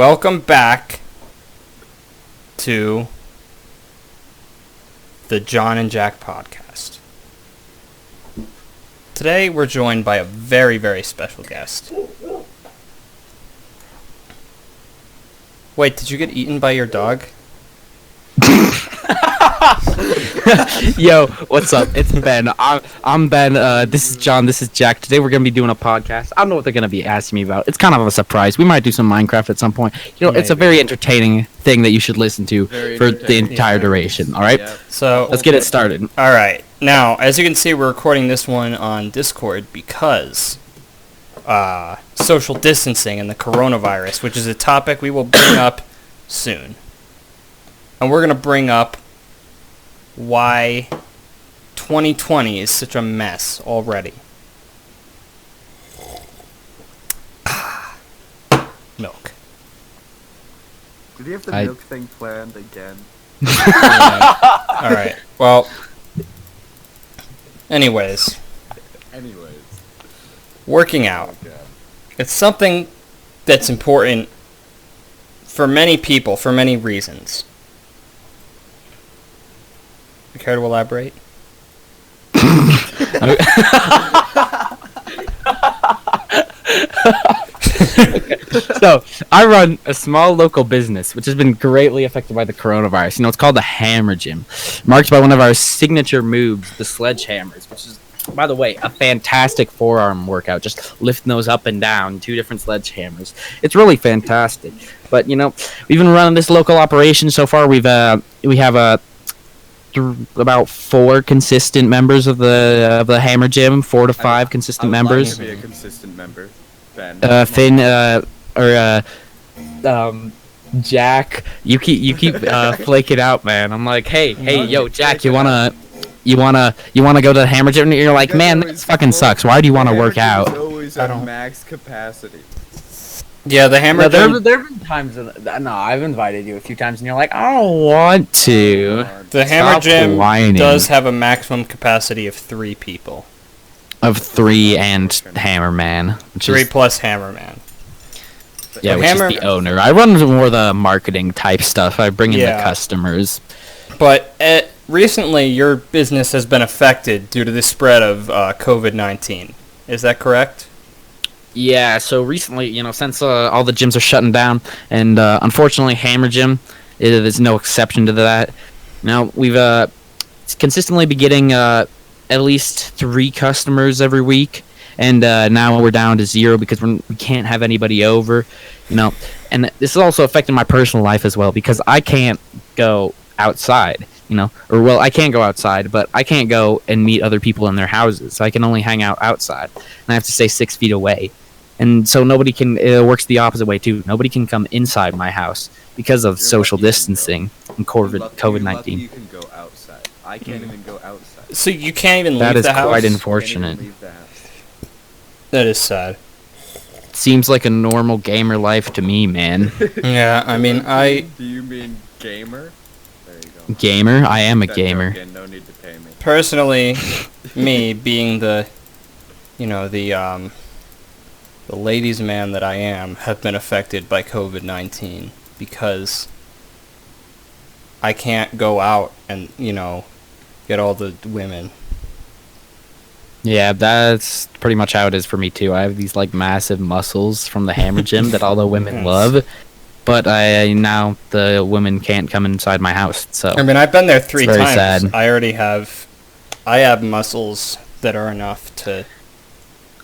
Welcome back to the John and Jack podcast. Today we're joined by a very, very special guest. Wait, did you get eaten by your dog? Yo, what's up? It's Ben. I'm Ben. This is John. This is Jack. Today we're gonna be doing a podcast. I don't know what they're gonna be asking me about. It's kind of a surprise. We might do some Minecraft at some point. It's a very entertaining thing that you should listen to for the entire duration. All right. Yep. So Let's get it started. all right. Now, as you can see, we're recording this one on Discord because social distancing and the coronavirus, which is a topic we will bring up soon. And we're going to bring up why 2020 is such a mess already. Milk. Did you have the I- milk thing planned again? All right. Well, anyways, working out. Okay. It's something that's important for many people for many reasons. You care to elaborate? So I run a small local business, which has been greatly affected by the coronavirus. It's called the Hammer Gym, marked by one of our signature moves, the sledgehammers, which is, by the way, a fantastic forearm workout. Just lifting those up and down, 2 different sledgehammers. It's really fantastic. But we've been running this local operation so far. We have about 4 consistent members of the Hammer Gym, 4 to 5 consistent members. To be a consistent member, Ben. Finn, Jack, you keep flaking out, man. I'm like, hey, yo, Jack, you wanna go to the Hammer Gym? And you're like, man, this fucking sucks. Why do you want to work out? Always I at don't- max capacity. Yeah, the Hammer Gym. There have been times. No, I've invited you a few times, and you're like, I don't want to. The Hammer Stop Gym whining. does have a maximum capacity of 3 people. Of 3 and Hammer Man, which 3 is plus Hammerman. yeah, which Hammer- is the owner. I run more the marketing type stuff. I bring in Yeah. the customers. But recently, your business has been affected due to the spread of COVID-19. Is that correct? Yeah, so recently, since all the gyms are shutting down, and unfortunately, Hammer Gym is no exception to that. Now we've consistently been getting at least 3 customers every week, and now we're down to 0 because we can't have anybody over. And this is also affecting my personal life as well because I can't go outside. I can go outside, but I can't go and meet other people in their houses. So I can only hang out outside, and I have to stay 6 feet away. And so nobody can. It works the opposite way too. Nobody can come inside my house because of You're social lucky you can distancing and You're lucky COVID-19. you can go outside. I can't even go outside. So you can't even That leave is the house? quite Can't unfortunate. even leave the house. That is sad. Seems like a normal gamer life to me, man. Yeah, I mean, Do you mean gamer? There you go. Gamer? I am a That gamer. joke in, no need to pay me. personally, me being the ladies' man that I am, have been affected by COVID-19 because I can't go out and, get all the women. Yeah, that's pretty much how it is for me too. I have these massive muscles from the Hammer Gym that all the women Yes. love, but now the women can't come inside my house. So I mean, I've been there 3 It's very times. sad. I have muscles that are enough to.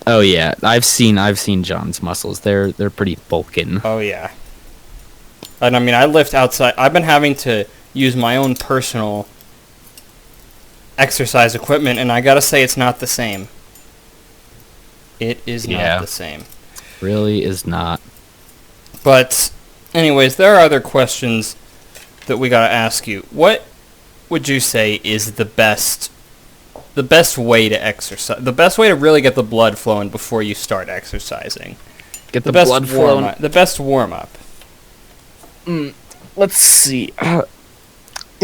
oh yeah, I've seen John's muscles. They're pretty bulking. Oh yeah. And I mean, I lift outside. I've been having to use my own personal exercise equipment, and I gotta say, it's not the same. It is Yeah. not the same. Really is not. But, anyways, there are other questions that we gotta ask you. What would you say is the best way to exercise? The best way to really get the blood flowing before you start exercising? Get the best blood flowing. The best warm-up. Let's see.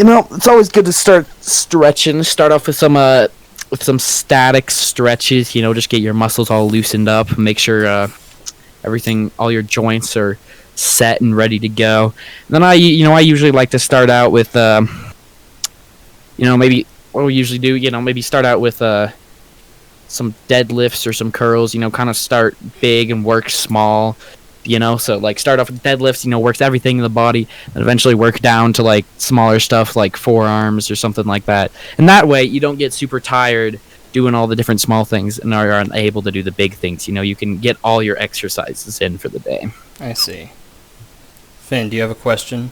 It's always good to start stretching. Start off with some static stretches. Just get your muscles all loosened up. Make sure all your joints are set and ready to go. Then I usually like to start out with maybe what we usually do, maybe start out with some deadlifts or some curls, kind of start big and work small, so like start off with deadlifts, works everything in the body, and eventually work down to like smaller stuff like forearms or something like that. And that way you don't get super tired doing all the different small things and are unable to do the big things. You can get all your exercises in for the day. I see. Finn, do you have a question?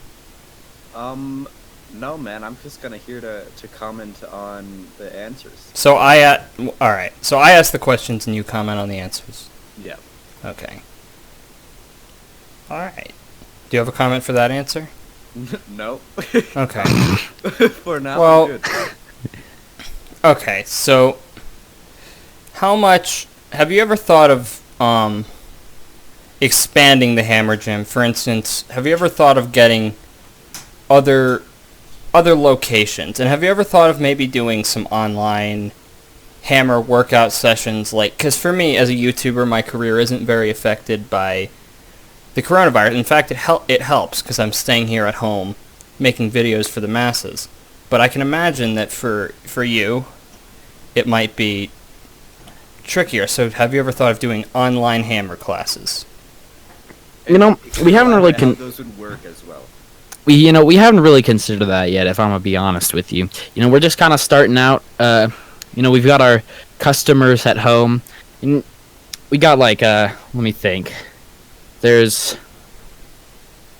No, man. I'm just gonna here to comment on the answers. So all right. So I ask the questions and you comment on the answers. Yeah. Okay. All right. Do you have a comment for that answer? No. Okay. For now, Well, I'm good. Okay. So, how much have you ever thought of expanding the Hammer Gym? For instance, have you ever thought of getting other locations? And have you ever thought of maybe doing some online hammer workout sessions? Like, because for me as a YouTuber, my career isn't very affected by the coronavirus. In fact, it helps because I'm staying here at home making videos for the masses. But I can imagine that for you, it might be trickier. So have you ever thought of doing online hammer classes? We haven't really How those would work as well. we haven't really considered that yet, if I'm gonna be honest with you. We're just kind of starting out. We've got our customers at home, and we got like let me think. There's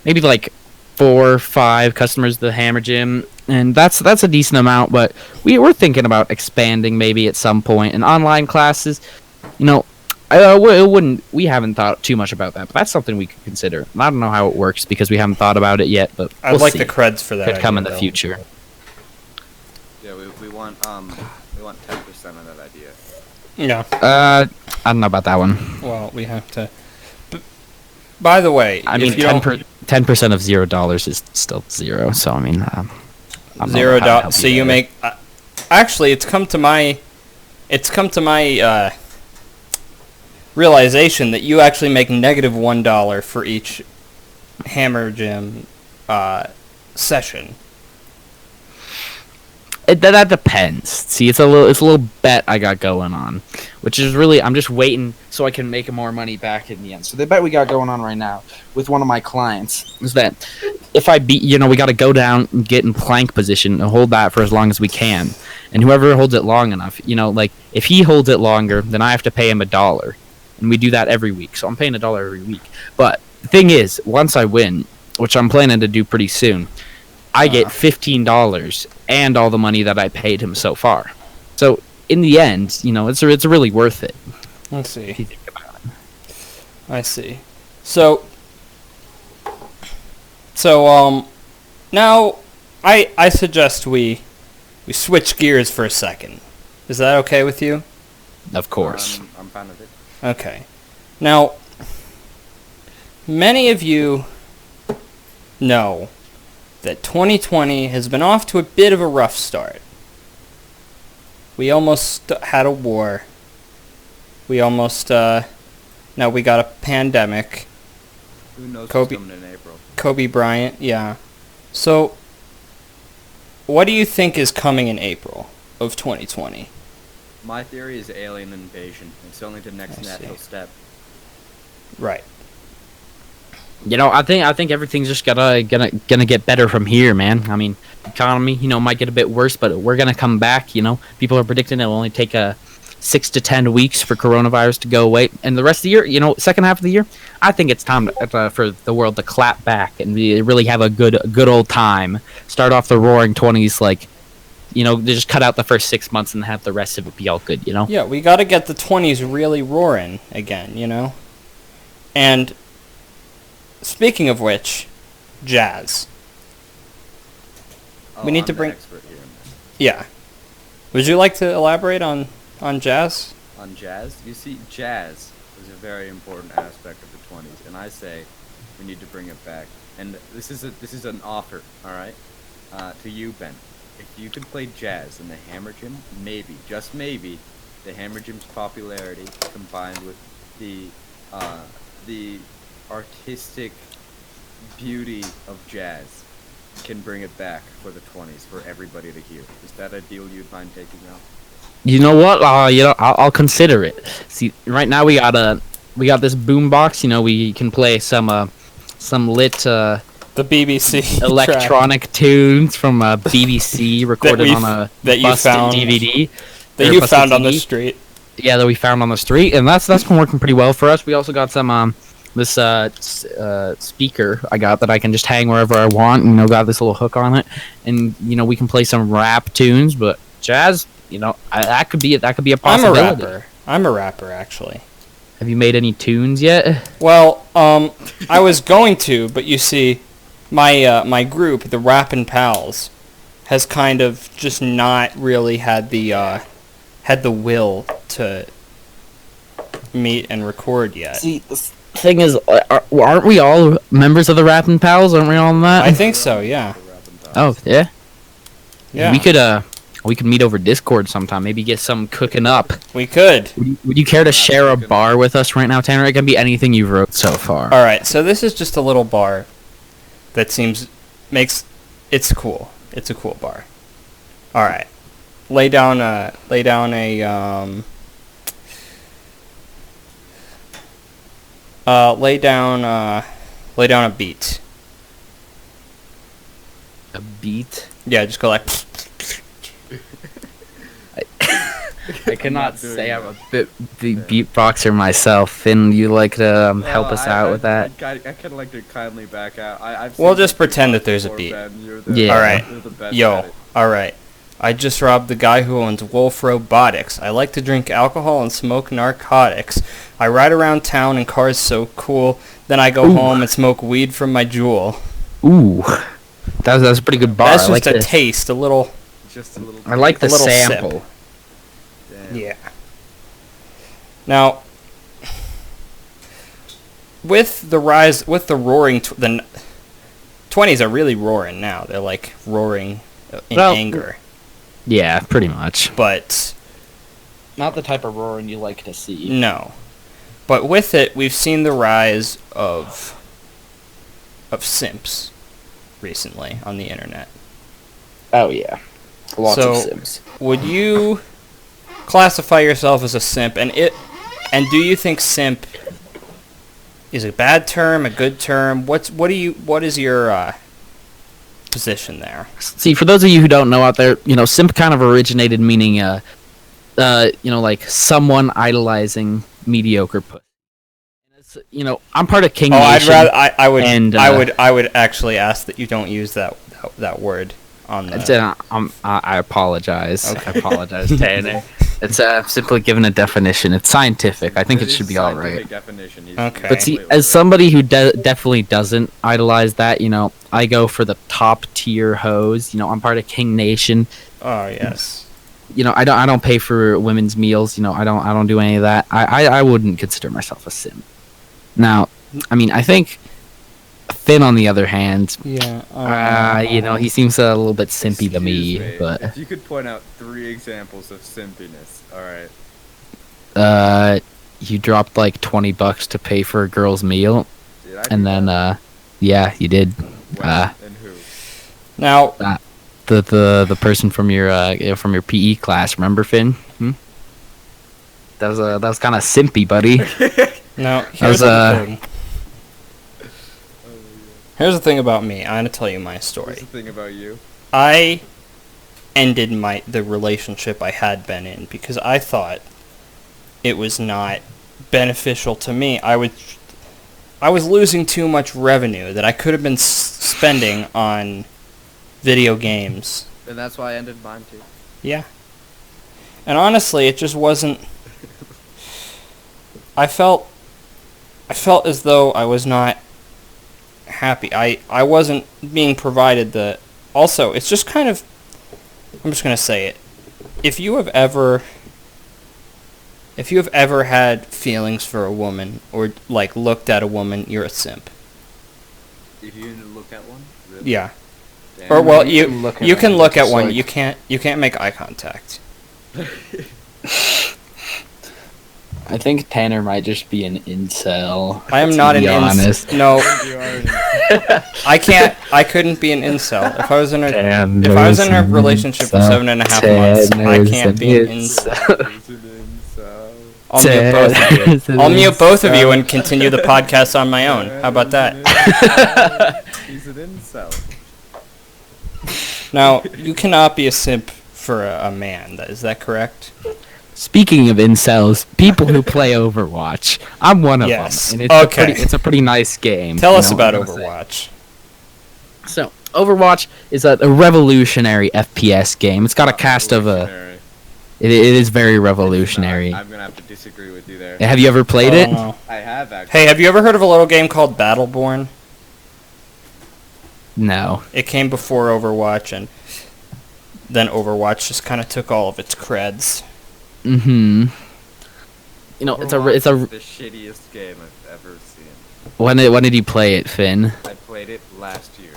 maybe like 4 or 5 customers at the Hammer Gym, and that's a decent amount. But we're thinking about expanding maybe at some point. And online classes, we haven't thought too much about that, but that's something we could consider. I don't know how it works because we haven't thought about it yet, but I'd we'll like see. the creds for that. Could come in idea, the though. future. Yeah, we want 10% of that idea. Yeah. I don't know about that one. Well, we have to. By the way, I mean, 10% of $0 is still 0. So I mean, I'm not $0. So you there. make. Actually, it's come to my realization that you actually make negative $1 for each Hammer Gym session. That depends. See, it's a little bet I got going on, which is really I'm just waiting so I can make more money back in the end. So the bet we got going on right now with one of my clients is that if I beat, we got to go down and get in plank position and hold that for as long as we can, and whoever holds it long enough, like if he holds it longer, then I have to pay him $1, and we do that every week. So I'm paying $1 every week. But the thing is, once I win, which I'm planning to do pretty soon, I get $15 and all the money that I paid him so far. So in the end, it's really worth it. Let's see. If you think about it. I see. So now I suggest we switch gears for a second. Is that okay with you? Of course. I'm fine with it. Okay. Now, many of you know that 2020 has been off to a bit of a rough start. We almost had a war. We almost, we got a pandemic. Who knows Kobe- what's coming in April? Kobe Bryant, yeah. So, what do you think is coming in April of 2020? My theory is alien invasion. It's only the next I see. natural step. Right. I think everything's just gonna get better from here, man. I mean, economy, might get a bit worse, but we're gonna come back. People are predicting it'll only take 6 to 10 weeks for coronavirus to go away, and the rest of the year, second half of the year, I think it's time for the world to clap back and really have a good old time. Start off the Roaring 20s, like, they just cut out the first 6 months and have the rest of it be all good. Yeah, we got to get the 20s really roaring again. And speaking of which, jazz. Oh, We need I'm to the bring- expert here in this. Yeah. Would you like to elaborate on jazz? On jazz. You see, jazz is a very important aspect of the 20s, and I say we need to bring it back. And this is an offer, all right, to you, Ben. If you could play jazz in the Hammer Gym, maybe, just maybe, the Hammer Gym's popularity combined with the artistic beauty of jazz can bring it back for the 20s for everybody to hear. Is that a deal you'd mind taking out? You know what? I'll consider it. See, right now we got this boombox. You know, we can play some lit The BBC electronic tunes from BBC recorded on a that you busted found DVD. that or you busted found on the CD. street. Yeah, that we found on the street, and that's been working pretty well for us. We also got some this speaker I got that I can just hang wherever I want. You know, got this little hook on it, and you know we can play some rap tunes. But jazz, you know, that could be a I'm a possibility. rapper. I'm a rapper, actually. Have you made any tunes yet? Well, I was going to, but you see, my group, the Rappin' Pals, has kind of just not really had the will to meet and record yet. See, the thing is, aren't we all members of the Rappin' Pals? Aren't we all in that? I think so, yeah. Oh yeah. Yeah. We could meet over Discord sometime. Maybe get some cooking up. We could. Would you care to share a bar with us right now, Tanner? It can be anything you've wrote so far. All right, so this is just a little bar that it's cool. It's a cool bar. All right. Lay down a beat. A beat? Yeah, just go like I cannot not doing say I'm that. a bit the beatboxer myself. Finn, you like to help Well, us out with that? I kind of like to kindly back out. I've We'll seen just you pretend beat that there's a before, beat. Ben. You're Yeah. All right. You're the best at Yo, it. alright. I just robbed the guy who owns Wolf Robotics. I like to drink alcohol and smoke narcotics. I ride around town in cars so cool. Then I go Ooh. home and smoke weed from my jewel. Ooh, that was a pretty good bar. That's I just like a this. taste, a little... Just a little. I like the a little sip. sample. Damn. Yeah. Now, with the roaring... the 20s are really roaring now. They're like roaring in Well, anger. Yeah, pretty much. But... Not the type of roaring you like to see. No. But with it, we've seen the rise of simps recently on the internet. Oh yeah, lots So- of sims. Would you classify yourself as a simp? And do you think simp is a bad term, a good term? What is your position there? See, for those of you who don't know out there, you know, simp kind of originated meaning, you know, like someone idolizing mediocre pussy. And it's, you know, I'm part of King Oh, Nation. I would actually ask that you don't use that word on the... I apologize. Okay. I apologize, Tanner. It's simply given a definition. It's scientific. I think it is should be all scientific right. Definition. Okay. But see, completely as right. somebody who definitely doesn't idolize that, you know, I go for the top tier hoes. You know, I'm part of King Nation. Oh yes. You know, I don't pay for women's meals. You know, I don't do any of that. I wouldn't consider myself a simp. Now, I mean, I think Finn, on the other hand, Yeah. you know, he seems a little bit simpy to me. Excuse But if you could point out 3 examples of simpiness, all right. you dropped like $20 to pay for a girl's meal, Did I and do then that? yeah, you did. When uh, and who? Now, The person from your PE class, remember, Finn? That was kind of simpy, buddy. now was, here's the thing. Here's the thing about me. I'm gonna tell you my What's story. the thing about you? I ended the relationship I had been in because I thought it was not beneficial to me. I was losing too much revenue that I could have been spending on video games. And that's why I ended mine too. Yeah. And honestly, it just wasn't... I felt as though I was not happy. I wasn't being provided the... Also, it's just kind of... I'm just going to say it. If you have ever had feelings for a woman or, like, looked at a woman, you're a simp. If you didn't look at one? Really? Yeah. Damn. Or, well, You you can look at you can one, look at it's one. like- You can't make eye contact. I think Tanner might just be an incel. I am to not an be honest. incel. No, I couldn't be an incel. If I was in a relationship for 7.5 months, I can't be an incel. I'll mute both of you. I'll mute both of you and continue the podcast on my own. How about that? He's an incel. Now, you cannot be a simp for a man. Is that correct? Speaking of incels, people who play Overwatch, I'm one of Yes. them, and it's a pretty nice game. Tell us what about I'm gonna say. Overwatch. So, Overwatch is a revolutionary FPS game. It's got a cast of It is very revolutionary. I'm gonna have to disagree with you there. Have you ever played it? No. I have actually. Hey, have you ever heard of a little game called Battleborn? No. It came before Overwatch, and then Overwatch just kind of took all of its creds. Mm-hmm. You know, it's a the shittiest game I've ever seen. when did you play it, Finn? I played it last year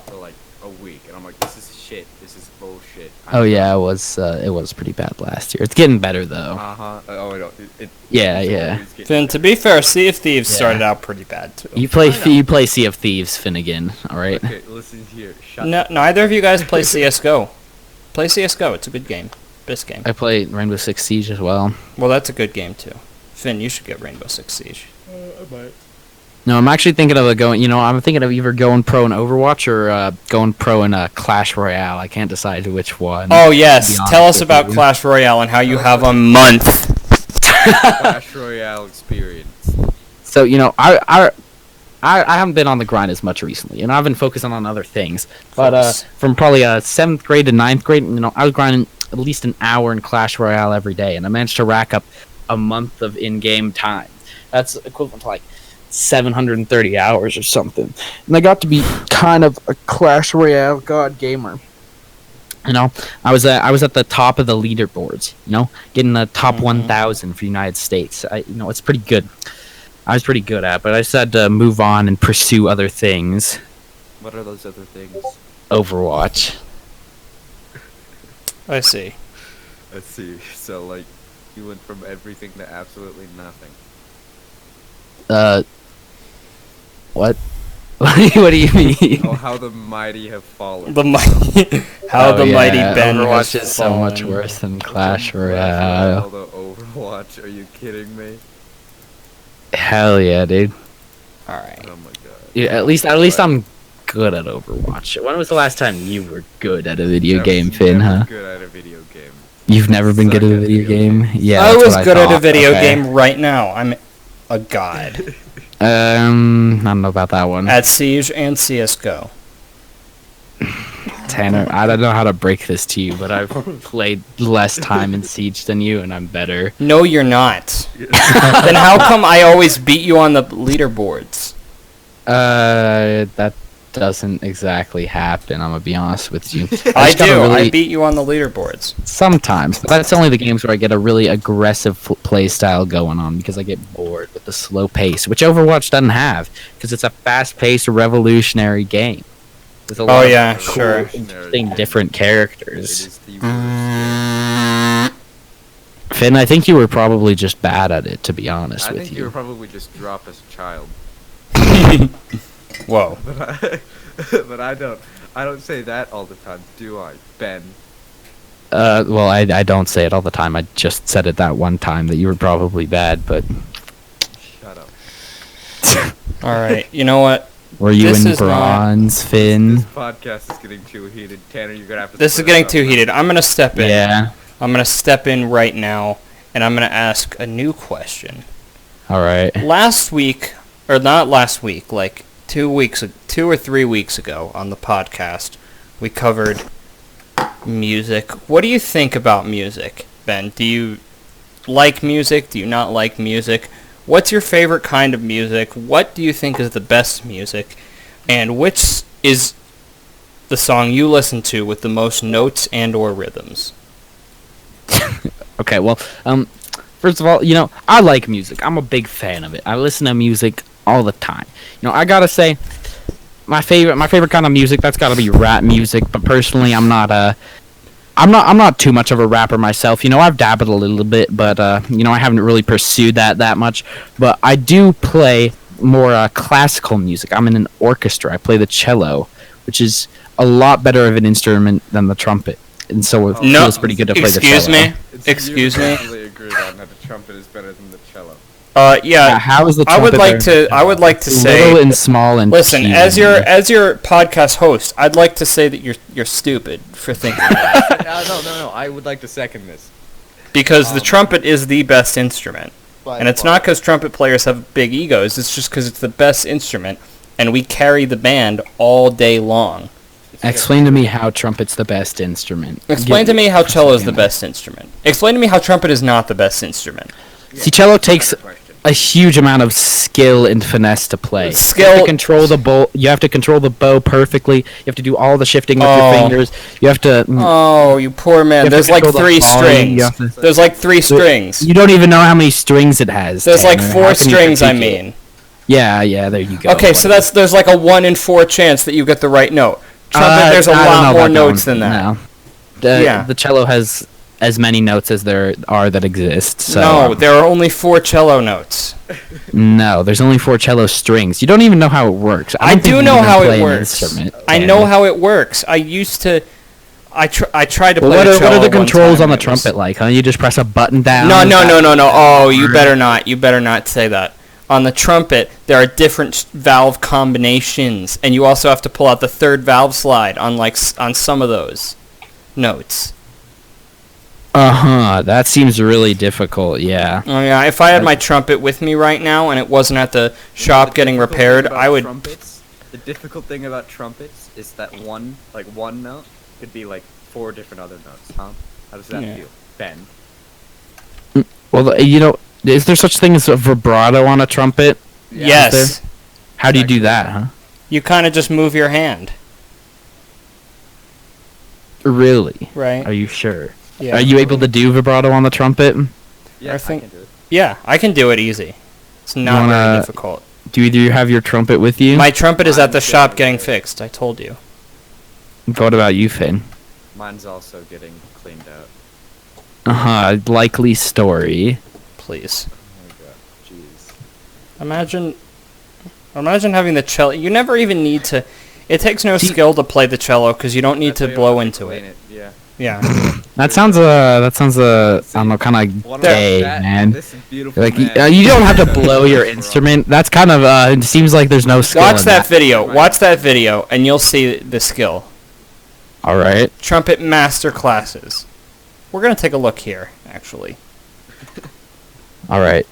for like a week, and I'm like, this is shit. This is bullshit. Oh yeah, it was pretty bad last year. It's getting better though. Oh no. Yeah. always getting Finn, to be fair, Sea of Thieves Yeah. started out pretty bad too. You play Sea of Thieves, Finnegan. All right. Okay, listen here. Shut No, neither of you guys play CS:GO. Play CS:GO. It's a good game. Best game. I played Rainbow Six Siege as well. Well, that's a good game too. Finn, you should get Rainbow Six Siege. No, I'm actually thinking of I'm thinking of either going pro in Overwatch or going pro in Clash Royale. I can't decide which one. Oh to yes, be tell honest us with about you. Clash Royale and how you have a month. Clash Royale experience. So I haven't been on the grind as much recently, and I've been focusing on other things. But course. from probably 7th grade to 9th grade, I was grinding at least an hour in Clash Royale every day, and I managed to rack up a month of in-game time. That's equivalent to like 730 hours or something. And I got to be kind of a Clash Royale god gamer. I was at the top of the leaderboards. Getting the top 1,000 for the United States. It's pretty good. I was pretty good at, but I just had to move on and pursue other things. What are those other things? Overwatch. I see. Let's see. So like, you went from everything to absolutely nothing. What? What do you mean? Oh, how the mighty have fallen. The mighty, how the mighty Ben Overwatch has is so much fallen. worse than Clash Royale. To Overwatch? Are you kidding me? Hell yeah, dude. All right. Oh my god. Yeah, at least I'm good at Overwatch. When was the last time you were good at a video game, Finn? Never Huh? good at a video game. You've never been good at a Suck video game? Yeah. I that's was what good at a thought. video Okay. game right now. I'm a god I don't know about that one. at Siege and CS:GO. Tanner, I don't know how to break this to you, but I've played less time in Siege than you, and I'm better. No, you're not. Then how come I always beat you on the leaderboards? That doesn't exactly happen. I'm gonna be honest with you. I just gotta do. really- I beat you on the leaderboards. Sometimes, but that's only the games where I get a really aggressive play style going on because I get bored with the slow pace, which Overwatch doesn't have because it's a fast-paced, revolutionary game. With a lot of yeah, cool, sure. interesting, different It characters. is the worst Finn, I think you were probably just bad at it, to be honest game. I with think you. you were probably just dropped as a child. Whoa. But I don't say that all the time, do I, Ben? Well, I don't say it all the time. I just said it that one time that you were probably bad, but Shut up. All right. You know what? were you This in is not- bronze, Finn? This podcast is getting too heated. Tanner, you're gonna have to. This is split getting us too up. heated. I'm gonna step in. Yeah. I'm gonna step in right now, and I'm gonna ask a new question. All right. Last week, or not last week, like 2 or 3 weeks ago on the podcast, we covered music. What do you think about music, Ben? Do you like music? Do you not like music? What's your favorite kind of music? What do you think is the best music? And which is the song you listen to with the most notes and or rhythms? Okay, well, first of all, I like music. I'm a big fan of it. I listen to music all the time. I gotta say, my favorite kind of music, that's gotta be rap music. But personally, I'm I'm not too much of a rapper myself. You know, I've dabbled a little bit, but you know, I haven't really pursued that much. But I do play more classical music. I'm in an orchestra. I play the cello, which is a lot better of an instrument than the trumpet, and so it No, feels pretty good to play the cello. excuse me. It's Excuse me. universally agreed on that the trumpet is better than the cello. Yeah. How is the I would trumpet like better? to. I would like to Little say. and small and Listen, teeny. as your podcast host, I'd like to say that you're stupid for thinking that. No. I would like to second this. Because the trumpet is the best instrument. And it's not because trumpet players have big egos, it's just because it's the best instrument, and we carry the band all day long. Explain to me how trumpet's the best instrument. Explain to me how cello is the best instrument. Explain to me how trumpet is not the best instrument. See, cello takes Better question. a huge amount of skill and finesse to play. Skill- You have to control the bow. You have to control the bow perfectly. You have to do all the shifting with your fingers. You have to. Oh, you poor man. You have to There's like control the 3 volume, you strings. have to- There's like 3 strings. You don't even know how many strings it has. There's like Tanner. 4 How can you strings, I critique it? mean. Yeah, there you go. Okay, so there's like a 1 in 4 chance that you get the right note. Trumpet, there's a I don't lot know more about notes that than one. that. No. Yeah. The cello has as many notes as there are that exist. So No, there are only 4 cello notes. no, there's only 4 cello strings. You don't even know how it works. I don't think do you know even how play it an works. instrument, I Tanner. know how it works. I used to. I tried to play Well, the what cello are the one controls time, on the and it was- trumpet like? Huh? You just press a button down. No. Is that- Oh, you better not. You better not say that. On the trumpet, there are different valve combinations, and you also have to pull out the 3rd valve slide on some of those notes. That seems really difficult. Yeah. Oh yeah, if I had my trumpet with me right now and it wasn't at the shop getting difficult thing repaired, about I would. The difficult thing about trumpets is that one note could be like 4 different other notes, huh? How does that Yeah. feel, Ben? Well, you know, is there such thing as a vibrato on a trumpet? Yes, How do you do that, huh? you kind of just move your hand, Really? right? Are you sure? Yeah. Are you able to do vibrato on the trumpet? Yeah, I think- can do it. Yeah, I can do it easy. It's not wanna- very difficult. Do either you have your trumpet with you? My trumpet is at the Mine's shop getting getting fixed. I told you. What about you, Finn? Mine's also getting cleaned out. Likely story. Please. Oh my god, jeez. Imagine having the cello. You never even need to. It takes no See- skill to play the cello because you don't need That's to why you blow don't have to into clean it. Yeah. Yeah. That sounds I don't know, kind of One gay, that, man. This beautiful Like man. you don't have to blow your instrument. That's kind of it seems like there's no skill. Watch in that video. Watch that video, and you'll see the skill. All right. Trumpet master classes. We're gonna take a look here, actually. All right.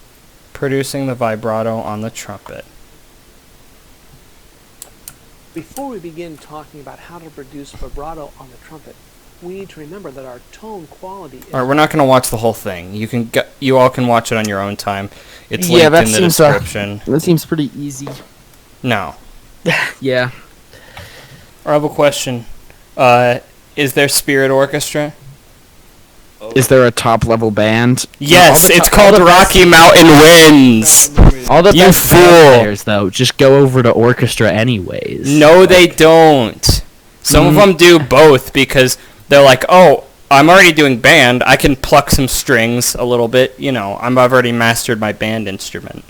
Producing the vibrato on the trumpet. Before we begin talking about how to produce vibrato on the trumpet, we need to remember that our tone quality is All right, we're not gonna watch the whole thing. You all can watch it on your own time. It's Yeah, linked that in the seems, description. That seems pretty easy. No. Yeah. I have a question. Is there Spirit Orchestra? Is there a top level band? Yes, All the it's to- called all the best- Rocky Mountain Winds. All the You best fool. band players, though, just go over to orchestra anyways. No, they don't. Some of them do both because they're like, oh, I'm already doing band. I can pluck some strings a little bit. You know, I've already mastered my band instrument.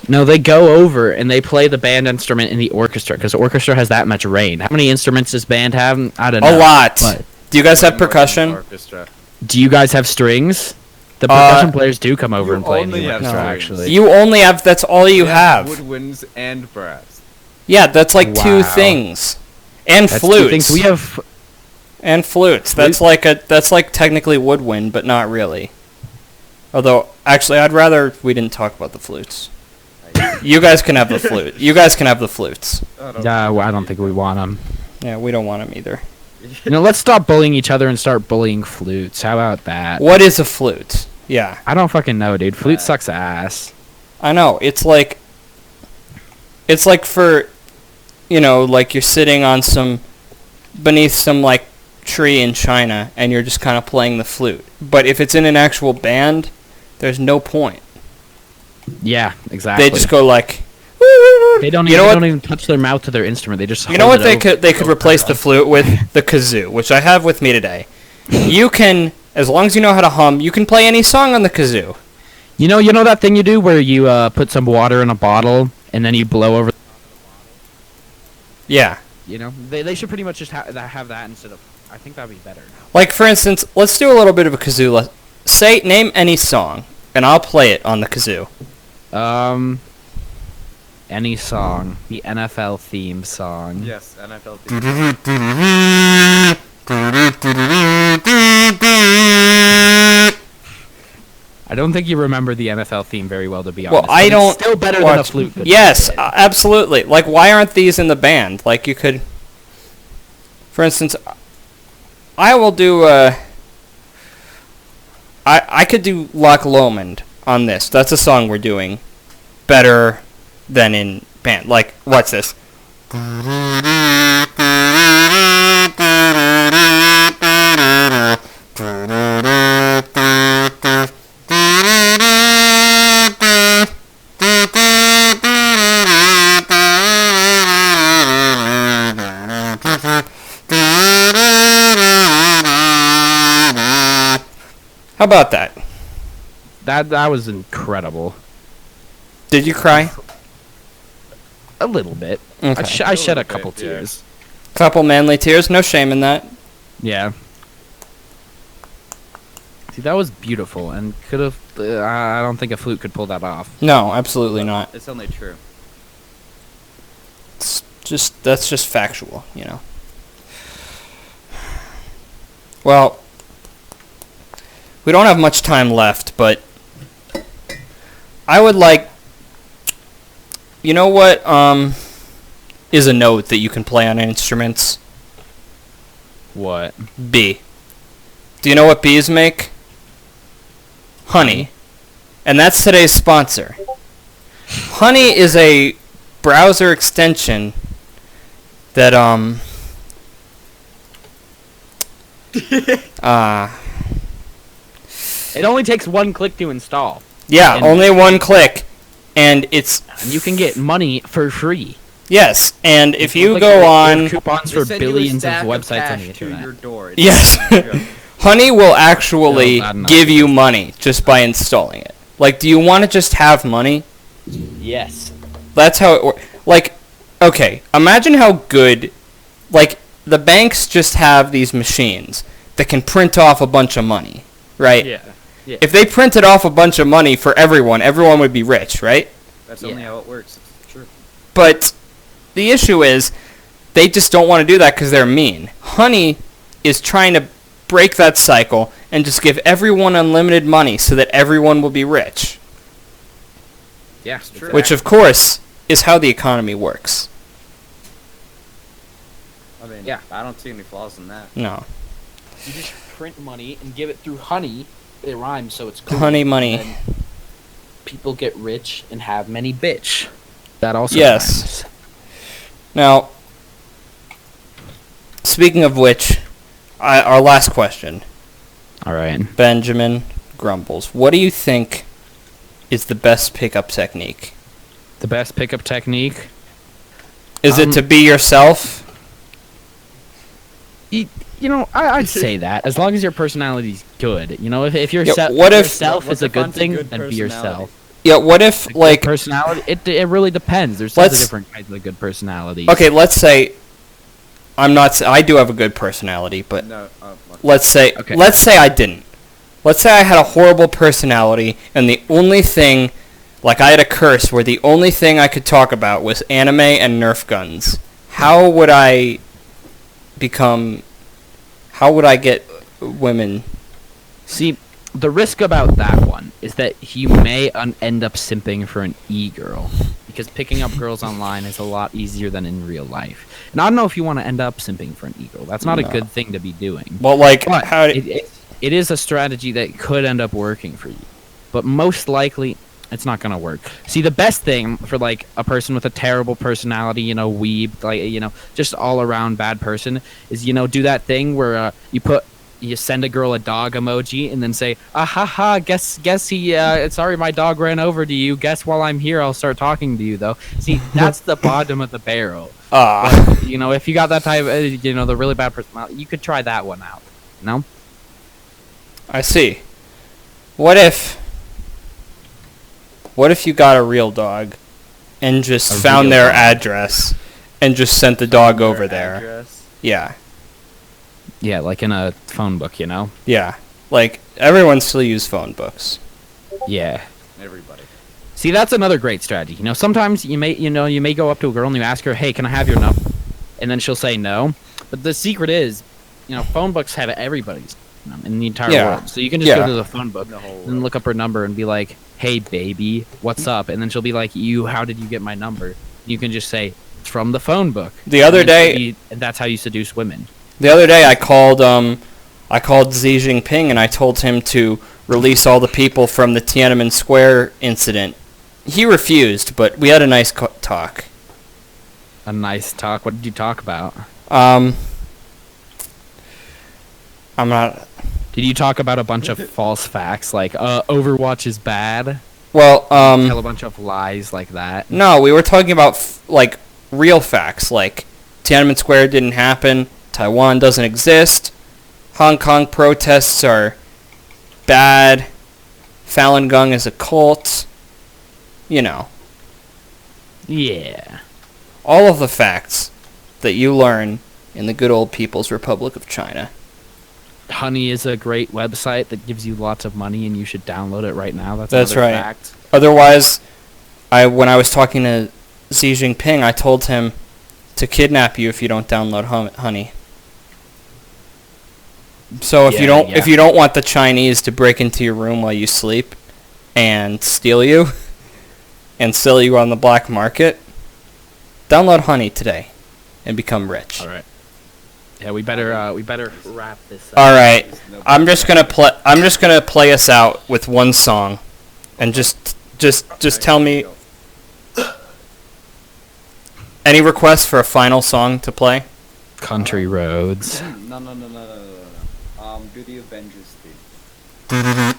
No, they go over and they play the band instrument in the orchestra because the orchestra has that much range. How many instruments does band have? I don't know. A lot. But Do you guys have More than percussion? Orchestra. do you guys have strings? The percussion players do come over you and play in only the have orchestra, strings. actually. You only have. That's all you have. Woodwinds and brass. Yeah, that's like two Wow. things. And That's two flutes. things. We have. And flutes. That's like technically woodwind, but not really. Although, actually, I'd rather we didn't talk about the flutes. You guys can have the flute. You guys can have the flutes. I don't think we want them. Yeah, we don't want them either. You know, let's stop bullying each other and start bullying flutes. How about that? What is a flute? Yeah, I don't fucking know, dude. Flute sucks ass. I know. It's like for, you know, like you're sitting on beneath some like tree in China and you're just kind of playing the flute. But if it's in an actual band, there's no point. Yeah, exactly. They just go like. They don't You even, know they what? don't even touch their mouth to their instrument. They just. You know hold what it they over could replace the flute with? The kazoo, which I have with me today. you can, as long as you know how to hum, you can play any song on the kazoo. You know that thing you do where you put some water in a bottle and then you blow over. Yeah. You know, they should pretty much just have that instead of. I think that'd be better. Like, for instance, let's do a little bit of a kazoo. Name any song, and I'll play it on the kazoo. Any song, the NFL theme song. Yes, NFL team. I don't think you remember the NFL theme very well, to be honest. Well, I but don't. It's still better than a watch- flute. Yes, absolutely. Like, why aren't these in the band? Like, you could. For instance, I will do. I could do Loch Lomond on this. That's a song we're doing better than in band. Like, what's this? How about that? That was incredible. Did you cry? A little bit. Okay. I shed a little couple bit, yeah. tears. Couple manly tears. No shame in that. Yeah. See, that was beautiful, and could have. I don't think a flute could pull that off. No, absolutely not. It's only true. That's just factual, you know. Well, we don't have much time left, but I would like, you know what is a note that you can play on instruments? What? B. Do you know what bees make? Honey. And that's today's sponsor. Honey is a browser extension that It only takes one click to install, yeah, And- only one click, and it's and you can get money for free. yes, and if you Like, go they have on, coupons They for send you a billions of stack websites on cash the to internet. your door. It's yes, not a joke. Honey will actually No, not give you money just by installing it. Like, do you want to just have money? Yes. That's how it works. Like, okay, imagine how good, like, the banks just have these machines that can print off a bunch of money, right? Yeah. If they printed off a bunch of money for everyone, everyone would be rich, right? That's Yeah. only how it works. It's true. But the issue is, they just don't want to do that because they're mean. Honey is trying to break that cycle and just give everyone unlimited money so that everyone will be rich. Yeah. It's true. Which, of course, is how the economy works. I mean, Yeah. I don't see any flaws in that. No. You just print money and give it through honey. It rhymes, so it's cool. Honey money. And people get rich and have many bitch. That also Yes. rhymes. Now, speaking of which, our last question. All right. Benjamin Grumbles. What do you think is the best pickup technique? The best pickup technique. Is it to be yourself? You know, I'd say that as long as your personality's good. You know, if your Yeah, what if- yourself What is a good defines a thing, good then be yourself. personality? Yeah, what if, Good like, personality, it really depends. There's tons of Let's- different kinds of good personalities. okay, let's say, I do have a good personality, but No. let's say I didn't. Let's say I had a horrible personality, and the only thing, like I had a curse where the only thing I could talk about was anime and Nerf guns. How would I get women? See, the risk about that one is that you may end up simping for an e-girl, because picking up girls online is a lot easier than in real life. And I don't know if you want to end up simping for an e-girl. That's not a No. good thing to be doing. Well, like, But how? it is a strategy that could end up working for you. But most likely, it's not going to work. See, the best thing for, like, a person with a terrible personality, you know, weeb, like, you know, just all-around bad person, is, you know, do that thing where you send a girl a dog emoji and then say, ah ha ha, guess he, sorry my dog ran over to you, guess while I'm here I'll start talking to you though. See, that's the bottom of the barrel. You know, if you got that type of, you know, the really bad personality, you could try that one out, you know? I see. What if you got a real dog and just A found real their dog. address and just sent the dog over Their there? address. Yeah. Yeah, like in a phone book, you know? Yeah. Like, everyone still use phone books. Yeah. Everybody. See, that's another great strategy. You know, sometimes you may go up to a girl and you ask her, "Hey, can I have your number?" And then she'll say no. But the secret is, you know, phone books have everybody's in the entire Yeah. world. So you can just Yeah. go to the phone book The whole and look up her number and be like, "Hey, baby, what's up?" And then she'll be like, how did you get my number?" You can just say, "It's from the phone book." The other And then she'll day, be- and that's how you seduce women. I called Xi Jinping and I told him to release all the people from the Tiananmen Square incident. He refused, but we had a nice talk. A nice talk. What did you talk about? I'm not. Did you talk about a bunch of false facts like Overwatch is bad? Well, Tell a bunch of lies like that. no, we were talking about like real facts, like Tiananmen Square didn't happen, Taiwan doesn't exist, Hong Kong protests are bad, Falun Gong is a cult. You know, Yeah. all of the facts that you learn in the good old People's Republic of China. Honey is a great website that gives you lots of money, and you should download it right now. That's another right. Fact. Otherwise, when I was talking to Xi Jinping, I told him to kidnap you if you don't download Honey. So if Yeah. you don't want the Chinese to break into your room while you sleep and steal you and sell you on the black market, download Honey today and become rich. All right. Yeah, we better wrap this up. All right. There's no I'm just gonna play us out with one song, and just tell me any requests for a final song to play. Country roads. No. Do the Avengers theme.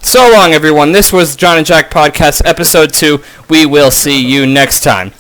So long, everyone. This was John and Jack Podcast, Episode 2. We will see you next time.